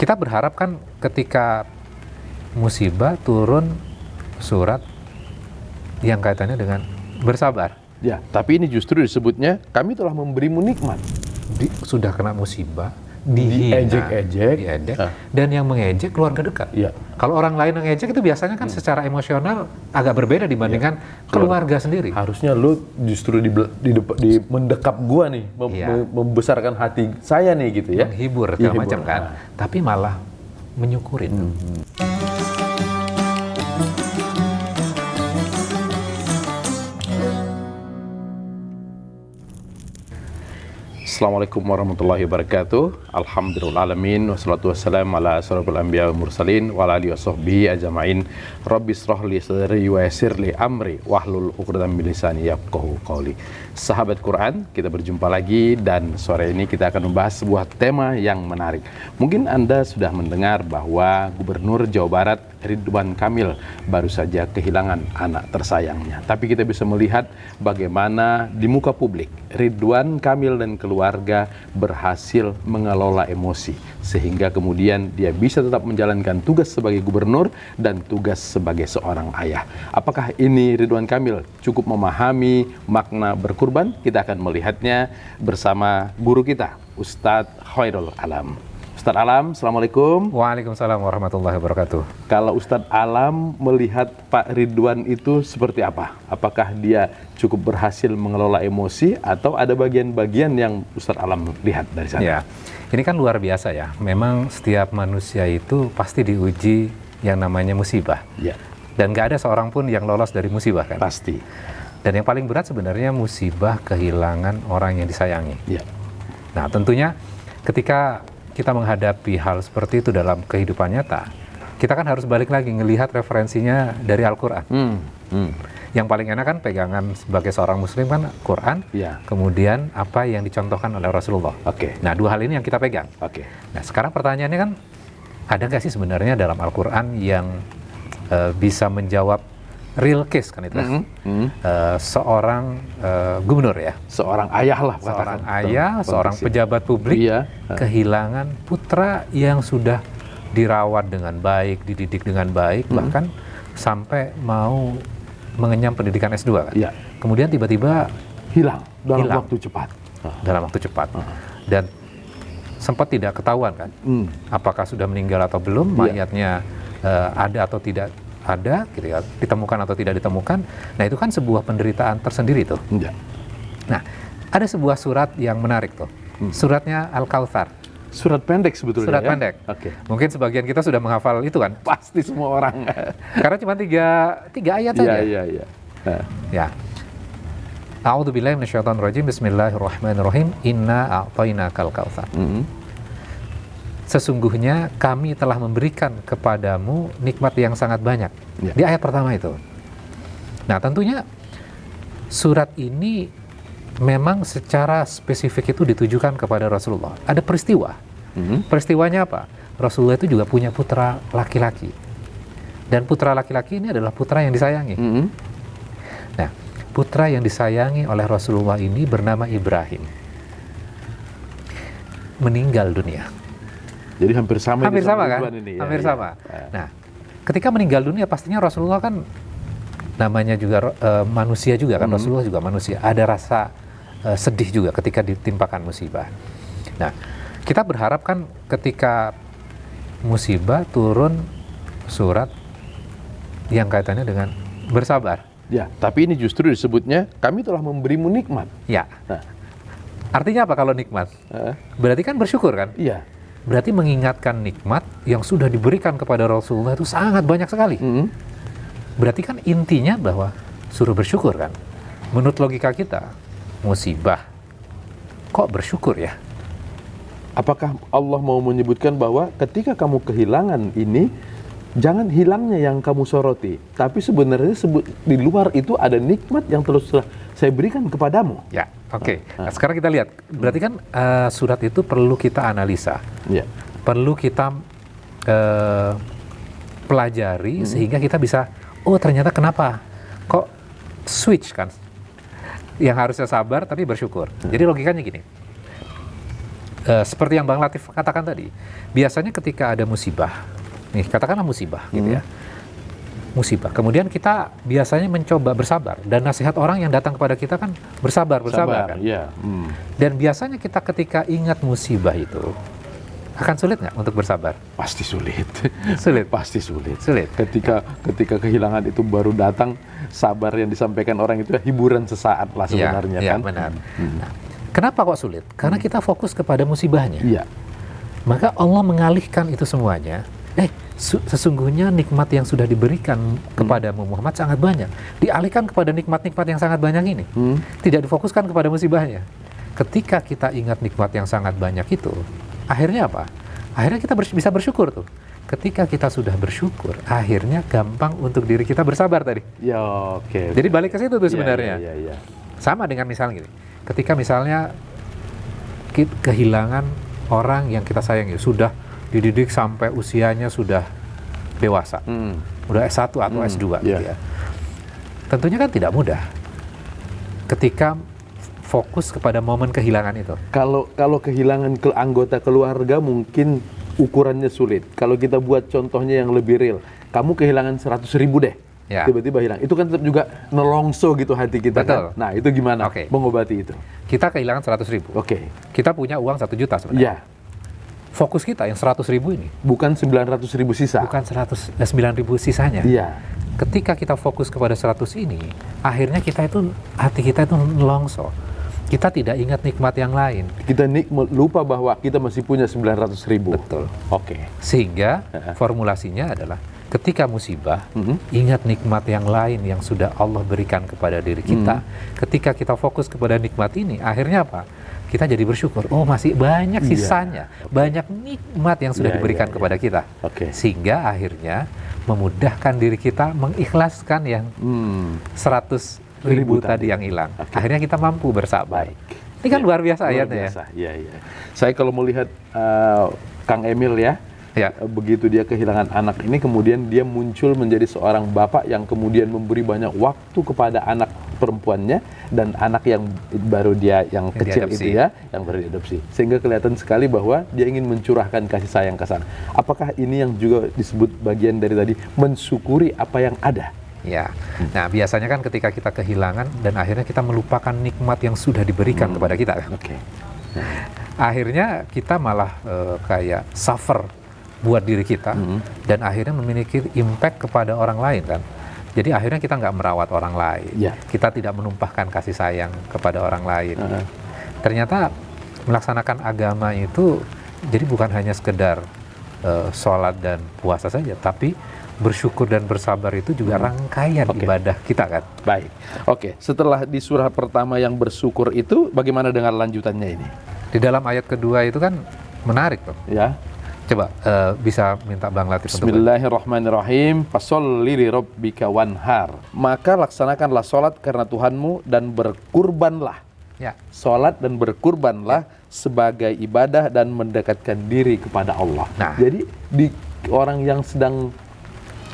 Kita berharap kan ketika musibah turun surat yang kaitannya dengan bersabar. Ya, tapi ini justru disebutnya kami telah memberimu nikmat. Sudah kena musibah, dihina, diejek-ejek, diedek, dan yang mengejek keluarga dekat. Ya. Kalau orang lain yang ngejek itu biasanya kan secara emosional agak berbeda dibandingkan keluarga sendiri. Harusnya lu justru di mendekap gua nih, membesarkan hati saya nih gitu ya. Menghibur segala macam kan. Tapi malah menyukurin. Assalamualaikum warahmatullahi wabarakatuh. Alhamdulillahalamin. Wassalatu wassalamu ala asrofil anbiya wa mursalin wa ala alihi wa sahbihi ajma'in. Rabbi shrah li sadri wa yassir li amri wahlul 'uqdatam min lisani yafqahu qawli. Sahabat Quran, kita berjumpa lagi dan sore ini kita akan membahas sebuah tema yang menarik. Mungkin Anda sudah mendengar bahwa Gubernur Jawa Barat Ridwan Kamil baru saja kehilangan anak tersayangnya. Tapi kita bisa melihat bagaimana di muka publik Ridwan Kamil dan keluarga berhasil mengelola emosi sehingga kemudian dia bisa tetap menjalankan tugas sebagai gubernur dan tugas sebagai seorang ayah. Apakah ini Ridwan Kamil cukup memahami makna berkurban? Kita akan melihatnya bersama guru kita, Ustadz Khairul Alam. Ustadz Alam, Assalamualaikum. Waalaikumsalam warahmatullahi wabarakatuh. Kalau Ustadz Alam melihat Pak Ridwan itu seperti apa? Apakah dia cukup berhasil mengelola emosi atau ada bagian-bagian yang Ustadz Alam lihat dari sana? Ya, ini kan luar biasa ya. Memang setiap manusia itu pasti diuji yang namanya musibah. Ya. Dan gak ada seorang pun yang lolos dari musibah kan? Pasti. Dan yang paling berat sebenarnya musibah kehilangan orang yang disayangi. Ya. Nah tentunya ketika kita menghadapi hal seperti itu dalam kehidupan nyata, kita kan harus balik lagi ngelihat referensinya dari Al-Quran. Yang paling enak kan pegangan sebagai seorang muslim kan Quran, kemudian apa yang dicontohkan oleh Rasulullah. Nah dua hal ini yang kita pegang. Nah sekarang pertanyaannya kan, ada nggak sih sebenarnya dalam Al-Quran yang bisa menjawab real case kan itu seorang gubernur ya, seorang ayah lah, seorang ayah, seorang pejabat publik kehilangan putra yang sudah dirawat dengan baik, dididik dengan baik, bahkan sampai mau mengenyam pendidikan S2 kan. Kemudian tiba-tiba hilang dalam waktu cepat. Dalam waktu cepat. Dan sempat tidak ketahuan kan, apakah sudah meninggal atau belum, mayatnya ada atau tidak ada, gitu ya, ditemukan atau tidak ditemukan. Nah itu kan sebuah penderitaan tersendiri tuh. Nah ada sebuah surat yang menarik tuh, suratnya Al-Kautsar. Surat pendek sebetulnya. Surat pendek. Mungkin sebagian kita sudah menghafal itu kan? Pasti semua orang. Karena cuma tiga ayat saja. Ya. A'udzubillahi minasyaitonirrajim. Bismillahirrahmanirrahim. Inna a'tainakal kautsar. Sesungguhnya kami telah memberikan kepadamu nikmat yang sangat banyak. Di ayat pertama itu. Nah tentunya surat ini memang secara spesifik itu ditujukan kepada Rasulullah. Ada peristiwa. Peristiwanya apa? Rasulullah itu juga punya putra laki-laki. Dan putra laki-laki ini adalah putra yang disayangi. Nah, putra yang disayangi oleh Rasulullah ini bernama Ibrahim. Meninggal dunia. Jadi hampir sama kan? Ini, hampir sama. Nah, ketika meninggal dunia pastinya Rasulullah kan namanya juga manusia juga kan, Rasulullah juga manusia. Ada rasa sedih juga ketika ditimpakan musibah. Nah, kita berharap kan ketika musibah turun surat yang kaitannya dengan bersabar. Ya, tapi ini justru disebutnya kami telah memberimu nikmat. Ya. Artinya apa kalau nikmat? Berarti kan bersyukur kan? Iya. Berarti mengingatkan nikmat yang sudah diberikan kepada Rasulullah itu sangat banyak sekali. Berarti kan intinya bahwa suruh bersyukur kan. Menurut logika kita, musibah kok bersyukur ya? Apakah Allah mau menyebutkan bahwa ketika kamu kehilangan ini, jangan hilangnya yang kamu soroti, tapi sebenarnya di luar itu ada nikmat yang terus saya berikan kepadamu. Ya, oke. Nah, sekarang kita lihat. Berarti kan surat itu perlu kita analisa. Perlu kita pelajari sehingga kita bisa, oh ternyata kenapa? Kok switch kan? Yang harusnya sabar tapi bersyukur. Jadi logikanya gini. seperti yang Bang Latif katakan tadi, biasanya ketika ada musibah, nih katakanlah musibah gitu ya, musibah. Kemudian kita biasanya mencoba bersabar, dan nasihat orang yang datang kepada kita kan bersabar kan. Iya. Dan biasanya kita ketika ingat musibah itu akan sulit nggak untuk bersabar? Pasti sulit. Sulit. Pasti sulit. Sulit. Ketika kehilangan itu baru datang, sabar yang disampaikan orang itu hiburan sesaat lah sebenarnya ya, kan. Benar. Nah, kenapa kok sulit? Karena kita fokus kepada musibahnya. Iya. Maka Allah mengalihkan itu semuanya. Sesungguhnya nikmat yang sudah diberikan kepadamu Muhammad sangat banyak. Dialihkan kepada nikmat-nikmat yang sangat banyak ini. Tidak difokuskan kepada musibahnya. Ketika kita ingat nikmat yang sangat banyak itu, akhirnya apa? Akhirnya kita bisa bersyukur tuh. Ketika kita sudah bersyukur, akhirnya gampang untuk diri kita bersabar tadi. Ya, oke. Jadi balik ke situ tuh sebenarnya. Iya. Sama dengan misalnya gini. Ketika misalnya kehilangan orang yang kita sayangi, sudah dididik sampai usianya sudah dewasa, udah S1 atau S2 gitu ya. Tentunya kan tidak mudah ketika fokus kepada momen kehilangan itu. Kalau kehilangan anggota keluarga mungkin ukurannya sulit. Kalau kita buat contohnya yang lebih real, kamu kehilangan 100.000 deh, tiba-tiba hilang. Itu kan tetap juga nelongso gitu hati kita. Betul. Kan? Nah itu gimana mengobati itu? Kita kehilangan 100.000. Kita punya uang 1 juta sebenarnya. Fokus kita yang 100.000 ini. Bukan 900.000 sisa. Bukan 9.000 sisanya. Iya. Ketika kita fokus kepada 100 ini, akhirnya hati kita itu nelongso. Kita tidak ingat nikmat yang lain. Kita lupa bahwa kita masih punya 900.000. Betul. Oke. Sehingga formulasinya adalah ketika musibah, ingat nikmat yang lain yang sudah Allah berikan kepada diri kita. Ketika kita fokus kepada nikmat ini, akhirnya apa? Kita jadi bersyukur. Oh, masih banyak sisanya, banyak nikmat yang sudah diberikan kepada kita. Sehingga akhirnya memudahkan diri kita mengikhlaskan yang 100.000 tadi yang hilang. Akhirnya kita mampu bersabar. Ini kan luar biasa ayatnya ya. Iya. Saya kalau melihat Kang Emil ya, begitu dia kehilangan anak ini, kemudian dia muncul menjadi seorang bapak yang kemudian memberi banyak waktu kepada anak perempuannya dan anak yang baru dia yang kecil itu ya, yang baru diadopsi. Sehingga kelihatan sekali bahwa dia ingin mencurahkan kasih sayang ke sana. Apakah ini yang juga disebut bagian dari tadi mensyukuri apa yang ada? Ya. Nah, biasanya kan ketika kita kehilangan dan akhirnya kita melupakan nikmat yang sudah diberikan kepada kita. Akhirnya kita malah kayak suffer buat diri kita dan akhirnya memiliki impact kepada orang lain kan. Jadi akhirnya kita nggak merawat orang lain, kita tidak menumpahkan kasih sayang kepada orang lain. Ternyata melaksanakan agama itu jadi bukan hanya sekedar sholat dan puasa saja, tapi bersyukur dan bersabar itu juga rangkaian ibadah kita kan. Baik, setelah di surah pertama yang bersyukur itu, bagaimana dengan lanjutannya ini? Di dalam ayat kedua itu kan menarik tuh. Ya. Coba bisa minta Bang Latif untuk Bismillahirrahmanirrahim. Fasholli li rabbika wanhar. Maka laksanakanlah sholat karena Tuhanmu dan berkurbanlah. Sholat dan berkurbanlah sebagai ibadah dan mendekatkan diri kepada Allah. Nah, jadi di orang yang sedang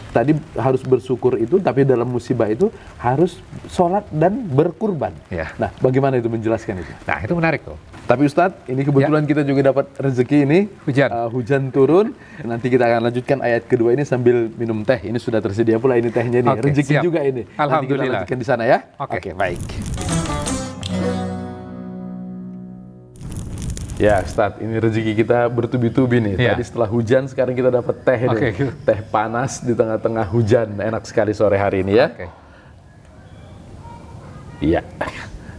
tadi harus bersyukur itu, tapi dalam musibah itu harus sholat dan berkurban. Nah, bagaimana itu menjelaskan itu? Nah, itu menarik tuh. Tapi Ustadz, ini kebetulan kita juga dapat rezeki ini. Hujan turun. Nanti kita akan lanjutkan ayat kedua ini sambil minum teh. Ini sudah tersedia pula ini tehnya nih. Rezeki siap. Juga ini. Alhamdulillah. Nanti kita lanjutkan di sana ya. Oke, baik. Ya Ustadz, ini rezeki kita bertubi-tubi nih. Tadi setelah hujan, sekarang kita dapat teh nih. Teh panas di tengah-tengah hujan. Enak sekali sore hari ini ya. Iya.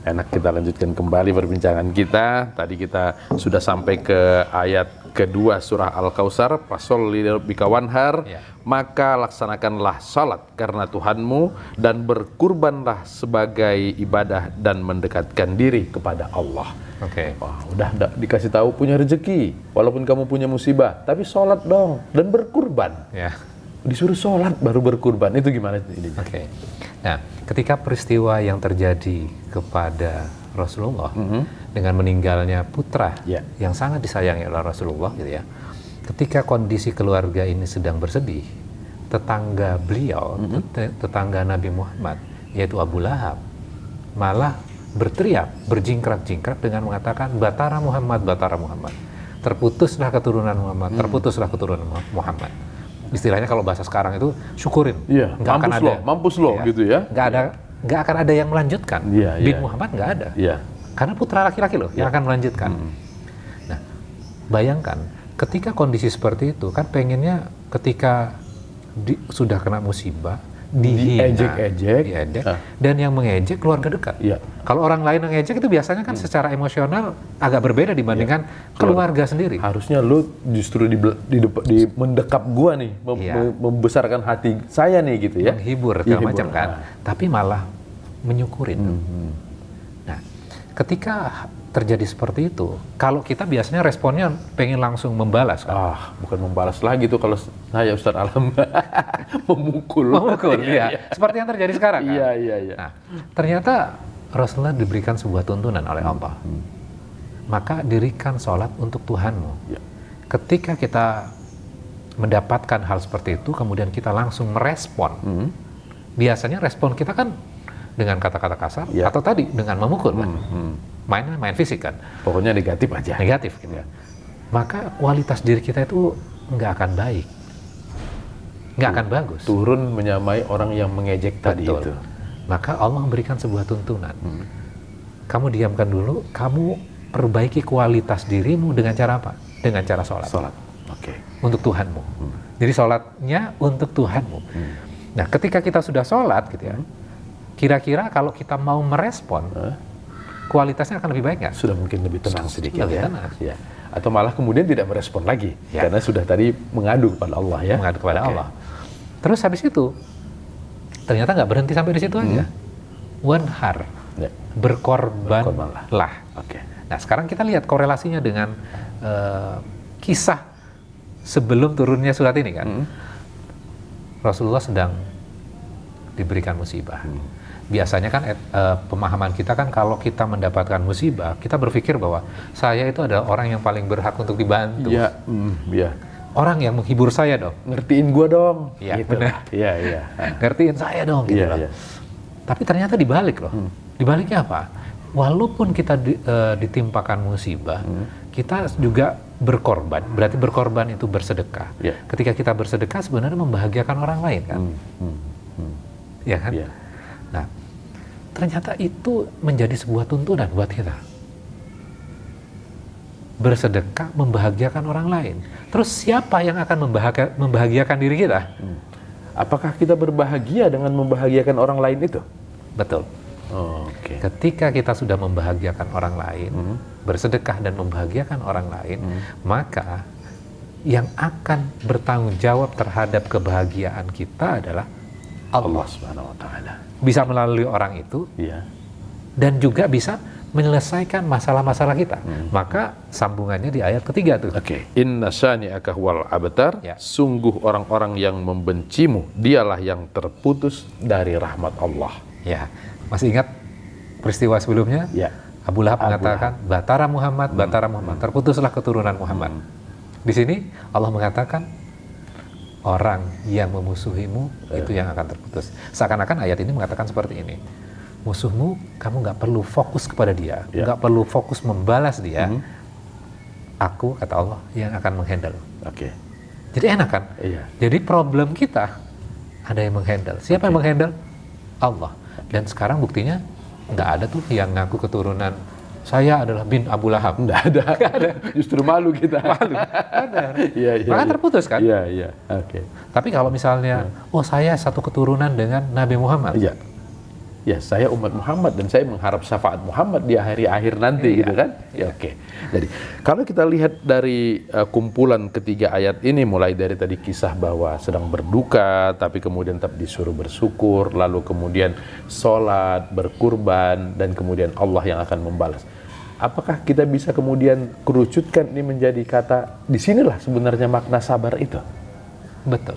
Enak, kita lanjutkan kembali perbincangan kita. Tadi kita sudah sampai ke ayat kedua surah Al-Kautsar. Fasholli li rabbika wanhar. Maka laksanakanlah salat karena Tuhanmu dan berkurbanlah sebagai ibadah dan mendekatkan diri kepada Allah. Wah, udah dikasih tahu punya rezeki, walaupun kamu punya musibah, tapi salat dong dan berkurban. Disuruh salat baru berkurban. Itu gimana ini? Nah, ketika peristiwa yang terjadi kepada Rasulullah dengan meninggalnya putra yang sangat disayangi oleh Rasulullah gitu ya. Ketika kondisi keluarga ini sedang bersedih, tetangga beliau, tetangga Nabi Muhammad, yaitu Abu Lahab, malah berteriak, berjingkrak-jingkrak dengan mengatakan, "Batara Muhammad, Batara Muhammad." terputuslah keturunan Muhammad, terputuslah keturunan Muhammad. Istilahnya kalau bahasa sekarang itu syukurin. Iya, Nggak akan ada, mampus lo ya, gitu ya. Nggak akan ada yang melanjutkan. Iya, Bin iya. Muhammad nggak ada. Iya. Karena putra laki-laki loh yang akan melanjutkan. Nah, bayangkan ketika kondisi seperti itu kan pengennya ketika sudah kena musibah, dihina, diejek-ejek, diedek, dan yang mengejek keluarga dekat. Iya. Kalau orang lain yang ngejek itu biasanya kan secara emosional agak berbeda dibandingkan keluarga sendiri. Harusnya lu justru di mendekap gua nih, Iya. membesarkan hati saya nih gitu ya. Menghibur Iya, segala macam kan, tapi malah menyukurin. Nah, ketika terjadi seperti itu, kalau kita biasanya responnya pengen langsung membalas kan? Bukan membalas lagi tuh kalau saya Ustaz Alam memukul. Memukul, iya. Seperti yang terjadi sekarang kan? Iya. Nah, ternyata Rasulullah diberikan sebuah tuntunan oleh Allah. Maka dirikan sholat untuk Tuhanmu. Ya. Ketika kita mendapatkan hal seperti itu, kemudian kita langsung merespon. Biasanya respon kita kan dengan kata-kata kasar, Ya. atau tadi dengan memukul kan? Main fisik kan? Pokoknya negatif aja. Negatif gitu ya. Maka kualitas diri kita itu nggak akan baik. Nggak akan bagus. Turun menyamai orang yang mengejek tadi Betul. itu. Maka Allah memberikan sebuah tuntunan. Kamu diamkan dulu, kamu perbaiki kualitas dirimu dengan cara apa? Dengan cara sholat. Sholat. Oke. Untuk Tuhanmu. Jadi sholatnya untuk Tuhanmu. Nah, ketika kita sudah sholat gitu ya, kira-kira kalau kita mau merespon, kualitasnya akan lebih baik nggak? Sudah mungkin lebih tenang sedikit Lebih ya. tenang. Ya. Atau malah kemudian tidak merespon lagi. Ya. Karena sudah tadi mengadu kepada Allah ya. Mengadu kepada Oke. Allah. Terus habis itu, ternyata nggak berhenti sampai di situ aja. Wanhar, Ya. berkorbanlah. Oke. Nah, sekarang kita lihat korelasinya dengan kisah sebelum turunnya surat ini kan. Rasulullah sedang diberikan musibah. Biasanya kan pemahaman kita kan kalau kita mendapatkan musibah, kita berpikir bahwa saya itu adalah orang yang paling berhak untuk dibantu. Iya. Iya. Orang yang menghibur saya dong. Ngertiin gua dong. Iya, Gitu. benar. Iya. Ngertiin saya dong gitu Iya, loh. iya. Tapi ternyata dibalik loh. Dibaliknya apa? Walaupun kita ditimpakan musibah, kita juga berkorban. Berarti berkorban itu bersedekah. Iya. Ketika kita bersedekah sebenarnya membahagiakan orang lain kan? Ya kan? Iya. Nah, ternyata itu menjadi sebuah tuntunan buat kita. Bersedekah membahagiakan orang lain. Terus siapa yang akan membahagiakan diri kita? Apakah kita berbahagia dengan membahagiakan orang lain itu? Betul. Oke. Ketika kita sudah membahagiakan orang lain, bersedekah dan membahagiakan orang lain, maka yang akan bertanggung jawab terhadap kebahagiaan kita adalah Allah Subhanahu wa taala. Bisa melalui orang itu, Iya. dan juga bisa menyelesaikan masalah-masalah kita. Maka sambungannya di ayat ketiga tuh. Oke. Inna syani'aka huwal abtar. Ya. Sungguh orang-orang yang membencimu, dialah yang terputus dari rahmat Allah. Ya, masih ingat peristiwa sebelumnya? Ya. Abu Lahab mengatakan, Batara Muhammad, terputuslah keturunan Muhammad. Di sini Allah mengatakan, orang yang memusuhimu itu yang akan terputus. Seakan-akan ayat ini mengatakan seperti ini. Musuhmu, kamu nggak perlu fokus kepada dia, nggak perlu fokus membalas dia. Aku, kata Allah, yang akan menghandle. Oke. Jadi enak kan? Iya. Jadi problem kita ada yang menghandle. Siapa yang menghandle? Allah. Dan sekarang buktinya nggak ada tuh yang ngaku keturunan saya adalah bin Abu Lahab. Nggak ada. Justru malu kita. Malu. Benar. Iya. Maka terputus kan? Iya. Oke. Tapi kalau misalnya, oh saya satu keturunan dengan Nabi Muhammad. Iya. Ya, saya umat Muhammad dan saya mengharap syafaat Muhammad di hari akhir nanti gitu kan? Ya, oke. Jadi, kalau kita lihat dari kumpulan ketiga ayat ini, mulai dari tadi kisah bahwa sedang berduka tapi kemudian tetap disuruh bersyukur, lalu kemudian sholat, berkurban, dan kemudian Allah yang akan membalas. Apakah kita bisa kemudian kerucutkan ini menjadi kata, disinilah sebenarnya makna sabar itu? Betul.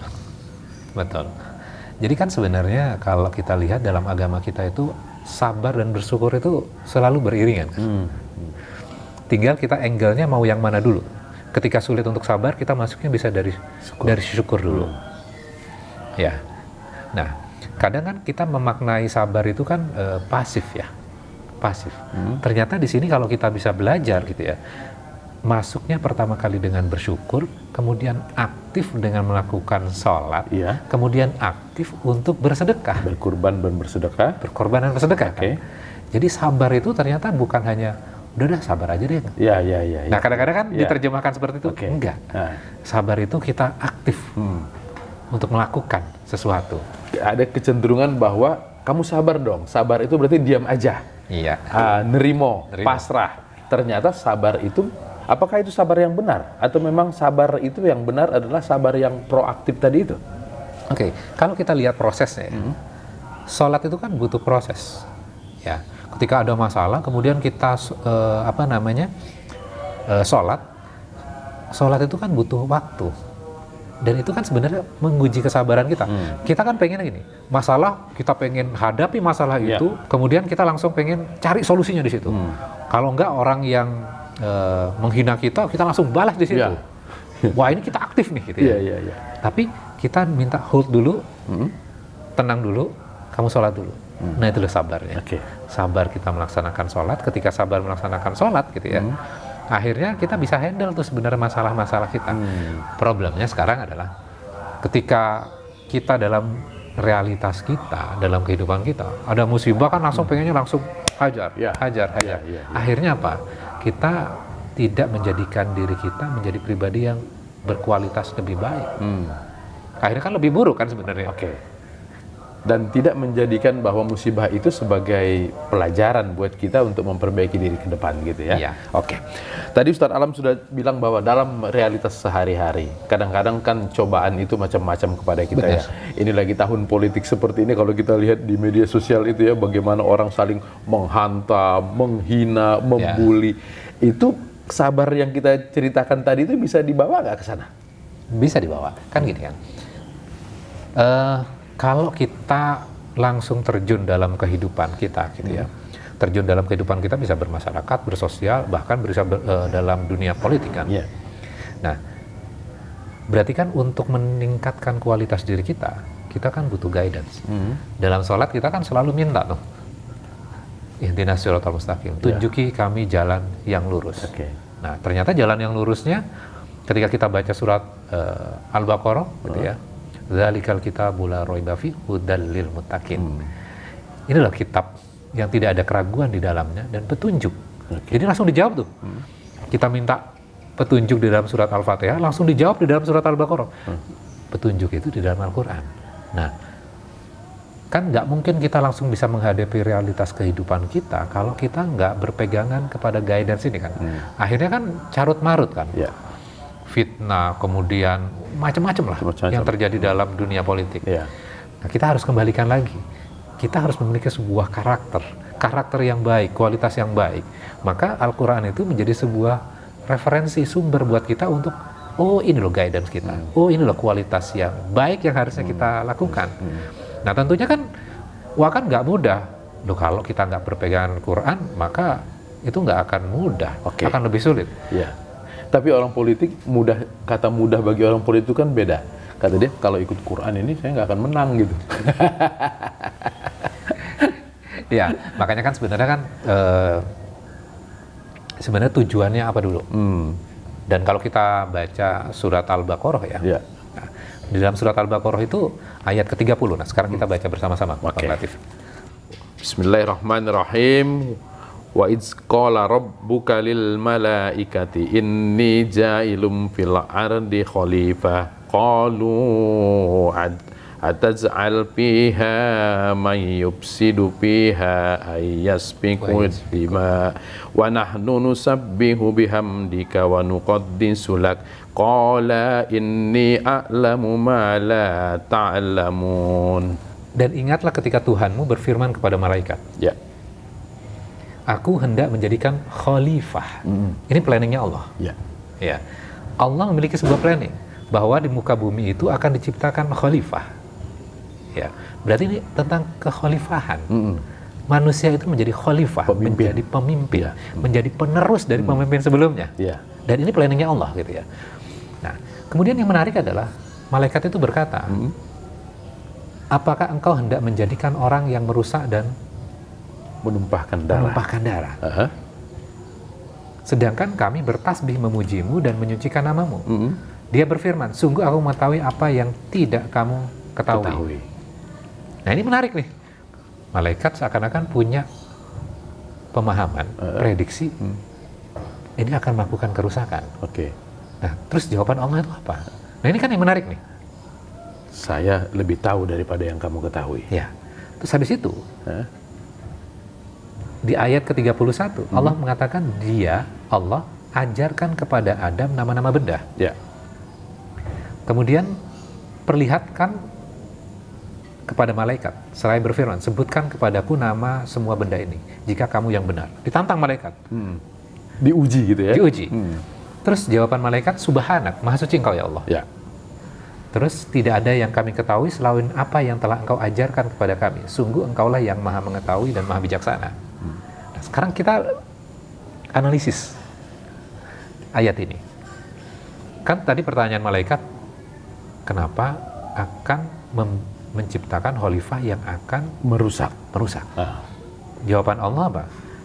Jadi kan sebenarnya kalau kita lihat dalam agama kita itu sabar dan bersyukur itu selalu beriringan. Tinggal kita angle-nya mau yang mana dulu. Ketika sulit untuk sabar, kita masuknya bisa dari syukur dulu. Ya. Nah, kadang kan kita memaknai sabar itu kan pasif ya. Pasif. Ternyata di sini kalau kita bisa belajar gitu ya. masuknya pertama kali dengan bersyukur, kemudian aktif dengan melakukan sholat, Iya. kemudian aktif untuk bersedekah, Berkurban dan bersedekah. berkorban dan bersedekah. Oke. Kan? Jadi sabar itu ternyata bukan hanya udah sabar aja deh. Iya, iya, iya. Nah kadang-kadang kan Iya. diterjemahkan seperti itu, Oke. enggak. Nah. Sabar itu kita aktif untuk melakukan sesuatu. Ada kecenderungan bahwa kamu sabar dong. Sabar itu berarti diam aja. Iya. Nerimo, Nerimo. pasrah. Ternyata sabar itu, apakah itu sabar yang benar? Atau memang sabar itu yang benar adalah sabar yang proaktif tadi itu? Oke, kalau kita lihat prosesnya, ya, sholat itu kan butuh proses. Ya, ketika ada masalah, kemudian kita sholat itu kan butuh waktu. Dan itu kan sebenarnya menguji kesabaran kita. Kita kan pengen gini, masalah kita pengen hadapi masalah itu, kemudian kita langsung pengen cari solusinya di situ. Kalau enggak orang yang menghina kita langsung balas di situ. Iya. Wah ini kita aktif nih gitu ya. Iya, iya, iya. Tapi kita minta hold dulu, tenang dulu, kamu sholat dulu. Nah itu loh sabarnya. Oke. Sabar kita melaksanakan sholat, ketika sabar melaksanakan sholat gitu ya, akhirnya kita bisa handle tuh sebenarnya masalah-masalah kita. Problemnya sekarang adalah ketika kita dalam realitas kita, dalam kehidupan kita, ada musibah kan langsung pengennya langsung hajar. Ya. Ya. Akhirnya apa? Kita tidak menjadikan diri kita menjadi pribadi yang berkualitas lebih baik. Akhirnya kan lebih buruk kan sebenarnya. Oke. Dan tidak menjadikan bahwa musibah itu sebagai pelajaran buat kita untuk memperbaiki diri ke depan gitu ya. Iya. Oke. Tadi Ustadz Alam sudah bilang bahwa dalam realitas sehari-hari, kadang-kadang kan cobaan itu macam-macam kepada kita. Betul. Ya. Ini lagi tahun politik seperti ini, kalau kita lihat di media sosial itu ya, bagaimana orang saling menghantam, menghina, membuli. Itu sabar yang kita ceritakan tadi itu bisa dibawa nggak ke sana? Bisa dibawa, kan gini kan. Kalau kita langsung terjun dalam kehidupan kita gitu ya, terjun dalam kehidupan kita bisa bermasyarakat, bersosial, bahkan bisa dalam dunia politik kan. Iya. Nah, berarti kan untuk meningkatkan kualitas diri kita kan butuh guidance. Dalam sholat kita kan selalu minta tuh, ihdinas siratal mustaqim, tunjuki kami jalan yang lurus. Oke. Nah, ternyata jalan yang lurusnya ketika kita baca surat Al-Baqarah gitu ya. Dzalikal kitabul la raiba fihi hudal lil muttaqin. Ini loh kitab yang tidak ada keraguan di dalamnya dan petunjuk. Jadi langsung dijawab tuh. Kita minta petunjuk di dalam surat Al-Fatihah, langsung dijawab di dalam surat Al-Baqarah. Petunjuk itu di dalam Al-Quran. Nah, kan nggak mungkin kita langsung bisa menghadapi realitas kehidupan kita kalau kita nggak berpegangan kepada guidance ini kan. Akhirnya kan carut marut kan. Ya. Fitnah, kemudian macam-macam lah yang terjadi dalam dunia politik. Ya. Nah, kita harus kembalikan lagi. Kita harus memiliki sebuah karakter yang baik, kualitas yang baik. Maka Al-Quran itu menjadi sebuah referensi sumber buat kita untuk, oh ini loh guidance kita, oh ini loh kualitas yang baik yang harusnya kita lakukan. Nah tentunya kan, wah kan nggak mudah. Loh kalau kita nggak berpegangan Quran, maka itu nggak akan mudah, akan lebih sulit. Ya. Tapi orang politik kata mudah bagi orang politik itu kan beda. Kata dia kalau ikut Quran ini saya nggak akan menang gitu. Ya, makanya kan sebenarnya tujuannya apa dulu? Dan kalau kita baca surat Al-Baqarah ya, nah, di dalam surat Al-Baqarah itu ayat ke-30. Nah, sekarang kita baca bersama-sama. Latif. Bismillahirrahmanirrahim. Wa idz qala rabbuka lil malaikati inni ja'ilum fil ardi khalifah qalu ataz'al fiha may yufsidu fiha ay yasfiku dima wa nahnu nusabbihu bihamdika wa nuqaddisu lak qala inni a'lamu ma la ta'lamun. Dan ingatlah ketika Tuhanmu berfirman kepada malaikat, Ya. Aku hendak menjadikan khalifah. Ini planningnya Allah. Ya. Ya. Allah memiliki sebuah planning bahwa di muka bumi itu akan diciptakan khalifah. Ya. Berarti ini tentang kekhalifahan. Manusia itu menjadi khalifah, menjadi pemimpin, menjadi penerus dari pemimpin sebelumnya. Ya. Dan ini planningnya Allah gitu ya. Nah, kemudian yang menarik adalah malaikat itu berkata, apakah engkau hendak menjadikan orang yang merusak dan menumpahkan darah. Sedangkan kami bertasbih memujimu dan menyucikan namamu. Dia berfirman, sungguh aku mengetahui apa yang tidak kamu ketahui. Nah ini menarik nih. Malaikat seakan-akan punya pemahaman, prediksi, ini akan melakukan kerusakan. Oke. Nah, terus jawaban Allah itu apa? Nah ini kan yang menarik nih. Saya lebih tahu daripada yang kamu ketahui. Ya. Terus habis itu, di ayat ke-31, Allah mengatakan Allah ajarkan kepada Adam nama-nama benda. Ya. Kemudian perlihatkan kepada malaikat, seraya berfirman, sebutkan kepadaku nama semua benda ini, jika kamu yang benar. Ditantang malaikat. Diuji gitu ya? Diuji. Terus jawaban malaikat, subhanak, maha suci engkau ya Allah. Ya. Terus tidak ada yang kami ketahui selain apa yang telah engkau ajarkan kepada kami. Sungguh engkaulah yang maha mengetahui dan maha bijaksana. Nah, sekarang kita analisis ayat ini. Kan tadi pertanyaan malaikat, kenapa akan menciptakan khalifah yang akan Merusak. Jawaban Allah apa?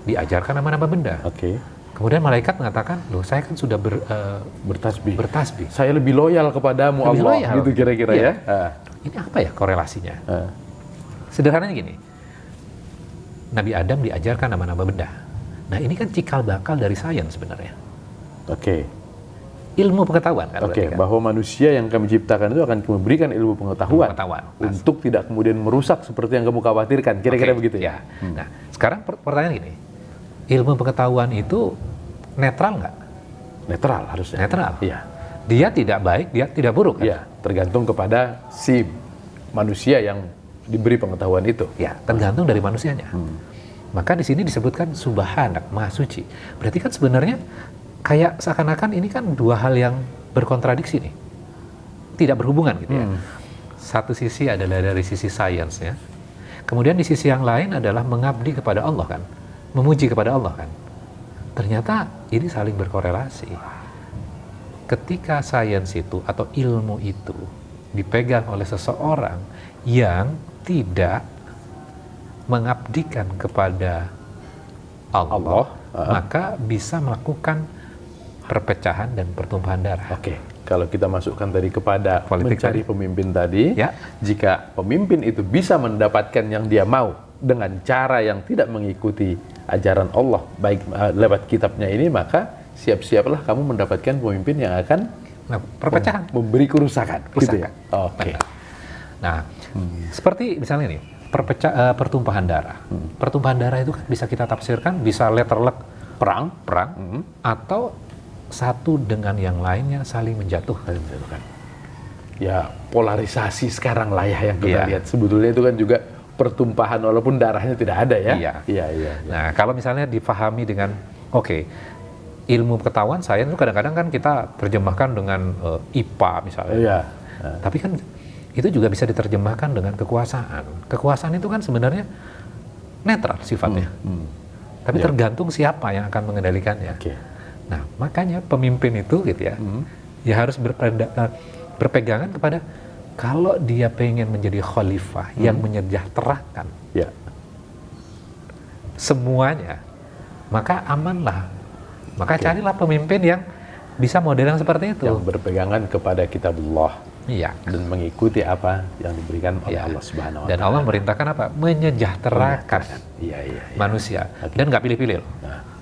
Diajarkan nama-nama benda. Oke. Kemudian malaikat mengatakan, loh saya kan sudah Bertasbih. Saya Saya lebih loyal kepadamu lebih Allah. loyal. Gitu kira-kira Iya. ya? Ini apa ya korelasinya? Sederhananya gini, Nabi Adam diajarkan nama-nama benda. Nah ini kan cikal bakal dari sains sebenarnya. Oke. Ilmu pengetahuan kan. Oke, berarti kan? bahwa manusia yang kami ciptakan itu akan memberikan ilmu pengetahuan. Pengetahuan. Untuk tidak kemudian merusak seperti yang kamu khawatirkan. Kira-kira Oke, begitu ya? Nah sekarang pertanyaan gini, ilmu pengetahuan itu netral nggak? Netral harusnya. Netral. Iya. Dia tidak baik, dia tidak buruk kan? Iya, tergantung kepada si manusia yang diberi pengetahuan itu. Ya, tergantung dari manusianya. Maka di sini disebutkan subhanak, maha suci. Berarti kan sebenarnya kayak seakan-akan ini kan dua hal yang berkontradiksi nih. Tidak berhubungan gitu ya. Satu sisi adalah dari sisi sainsnya. Kemudian di sisi yang lain adalah mengabdi kepada Allah kan. Memuji kepada Allah kan. Ternyata ini saling berkorelasi. Ketika sains itu atau ilmu itu dipegang oleh seseorang yang tidak mengabdikan kepada Allah, maka bisa melakukan perpecahan dan pertumpahan darah. Oke, kalau kita masukkan tadi kepada Politik mencari pemimpin tadi, Ya. jika pemimpin itu bisa mendapatkan yang dia mau dengan cara yang tidak mengikuti ajaran Allah, baik lewat kitabnya ini, maka siap-siaplah kamu mendapatkan pemimpin yang akan Nah, perpecahan. memberi kerusakan. Gitu ya? Oke. Nah, seperti misalnya nih, pertumpahan darah. Pertumpahan darah itu kan bisa kita tafsirkan, bisa letterlek perang, atau satu dengan yang lainnya saling menjatuhkan. Ya, polarisasi sekarang lah ya yang kita Iya. lihat. Sebetulnya itu kan juga pertumpahan walaupun darahnya tidak ada ya. Iya. Iya. Nah, kalau misalnya difahami dengan, ilmu pengetahuan sains itu kadang-kadang kan kita terjemahkan dengan IPA misalnya. Iya. Tapi kan itu juga bisa diterjemahkan dengan kekuasaan. Kekuasaan itu kan sebenarnya netral sifatnya. Tapi tergantung siapa yang akan mengendalikannya. Oke. Nah, makanya pemimpin itu gitu ya, ya harus berpegangan kepada kalau dia pengen menjadi khalifah yang menyejahterakan Ya. semuanya, maka amanlah. Maka carilah pemimpin yang bisa model yang seperti itu. Yang berpegangan kepada kitabullah Iya. dan mengikuti apa yang diberikan oleh Iya. Allah Subhanahu wa Dan taala. Allah merintahkan apa? Menyejahterakan Iya. manusia. Dan nggak pilih-pilih loh.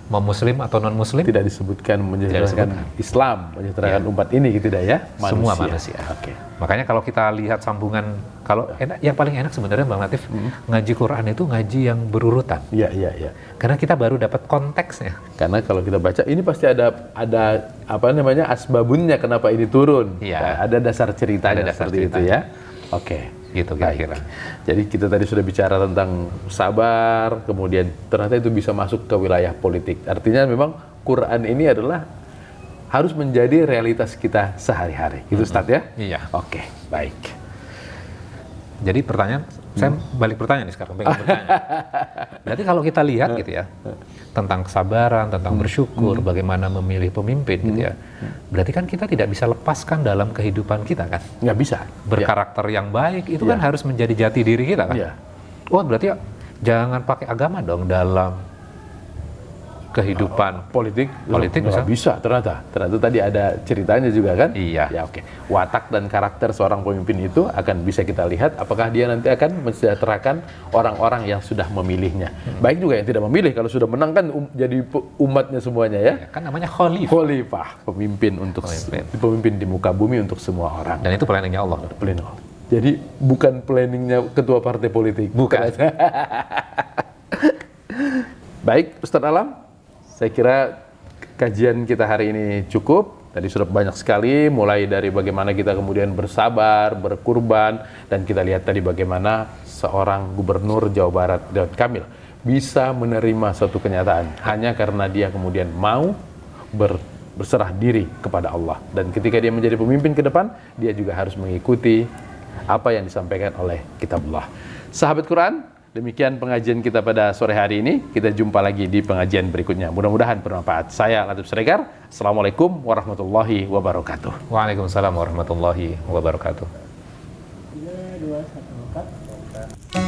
Mau muslim atau non muslim, Tidak disebutkan menyejahterakan Islam, menyejahterakan umat ini tidak ya? semua manusia. Oke. Makanya kalau kita lihat sambungan, kalau yang paling enak sebenarnya Bang Latif, ngaji Quran itu ngaji yang berurutan. Iya. Karena kita baru dapat konteksnya. Karena kalau kita baca ini pasti ada apa namanya asbabunnya kenapa ini turun. Iya. Nah, ada dasar ceritanya Ada dasar seperti itu ya. Oke. Gitu Baik. kira-kira. Jadi kita tadi sudah bicara tentang sabar, kemudian ternyata itu bisa masuk ke wilayah politik. Artinya memang Quran ini adalah harus menjadi realitas kita sehari-hari. Gitu Ustaz ya? Iya. Oke, baik. Jadi pertanyaan, saya balik pertanyaan nih sekarang, pengen bertanya. Berarti kalau kita lihat gitu ya, tentang kesabaran, tentang bersyukur, bagaimana memilih pemimpin gitu ya, berarti kan kita tidak bisa lepaskan dalam kehidupan kita kan. Nggak bisa. Berkarakter yang baik itu kan harus menjadi jati diri kita kan. Iya. Wah berarti ya, jangan pakai agama dong dalam kehidupan politik misal. bisa ternyata tadi ada ceritanya juga kan. Iya. Ya, oke. Watak dan karakter seorang pemimpin itu akan bisa kita lihat apakah dia nanti akan mensejahterakan orang-orang yang sudah memilihnya. Baik juga yang tidak memilih, kalau sudah menang kan jadi umatnya semuanya ya. Kan namanya khalifah, pemimpin di muka bumi untuk semua orang. dan itu planningnya Allah. Jadi bukan planningnya ketua partai politik. Bukan. Baik, Ustadz Alam, saya kira kajian kita hari ini cukup. Tadi sudah banyak sekali, mulai dari bagaimana kita kemudian bersabar, berkurban, dan kita lihat tadi bagaimana seorang gubernur Jawa Barat, Ridwan Kamil, bisa menerima suatu kenyataan hanya karena dia kemudian mau berserah diri kepada Allah. Dan ketika dia menjadi pemimpin ke depan, dia juga harus mengikuti apa yang disampaikan oleh kitabullah. Sahabat Quran, demikian pengajian kita pada sore hari ini. Kita jumpa lagi di pengajian berikutnya. Mudah-mudahan bermanfaat. Saya Latif Siregar. Assalamualaikum warahmatullahi wabarakatuh. Waalaikumsalam warahmatullahi wabarakatuh. 3, 2, 1, 4.